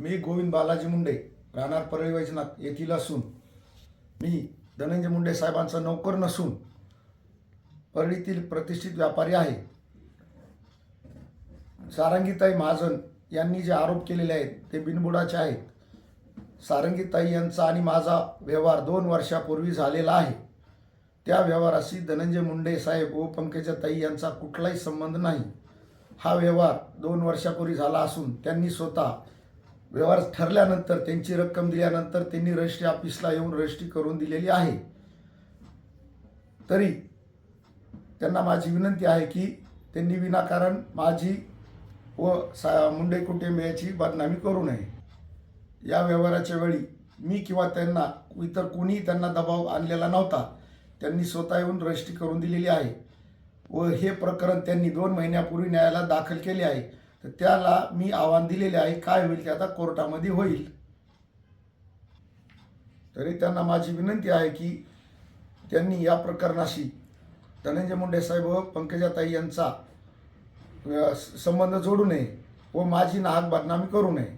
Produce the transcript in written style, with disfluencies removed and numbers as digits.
मी गोविंद बालाजी मुंडे राहणार परळी वैजनाथ येथील असून मी धनंजय मुंडे साहेबांचा नौकर नसून परळीतील प्रतिष्ठित व्यापारी आहे। सारंगीताई महाजन यांनी जे आरोप केलेले आहेत ते बिनबुडाचे आहेत। सारंगीताई यांचा आणि माझा व्यवहार 2 वर्षापूर्वी झालेला आहे। त्या व्यवहाराशी धनंजय मुंडे साहेब व पंकजाताई यांचा कुठलाही संबंध नाही। हा व्यवहार 2 वर्षापूर्वी झाला असून त्यांनी स्वतः व्यवहार ठरल्यानंतर त्यांची रक्कम दिल्यानंतर त्यांनी रजिस्ट्री ऑफिसला येऊन रजिस्ट्री करून दिलेली आहे। तरी त्यांना माझी विनंती आहे की त्यांनी विनाकारण माझी व मुंडे कुटुंबियाची बदनामी करू नये। या व्यवहाराच्या वेळी मी किंवा त्यांना इतर कोणी त्यांना दबाव आणलेला नव्हता। त्यांनी स्वतः येऊन रजिस्ट्री करून दिलेली आहे व हे प्रकरण त्यांनी 2 महिन्यापूर्वी न्यायालयात दाखल केले आहे। तर त्याला मी आव्हान दिलेले आहे, काय होईल ते आता कोर्टामध्ये होईल। तरी त्यांना माझी विनंती आहे की त्यांनी या प्रकरणाशी धनंजय मुंडे साहेब व पंकजाताई यांचा संबंध जोडू नये व माझी नाहक बदनामी करू नये।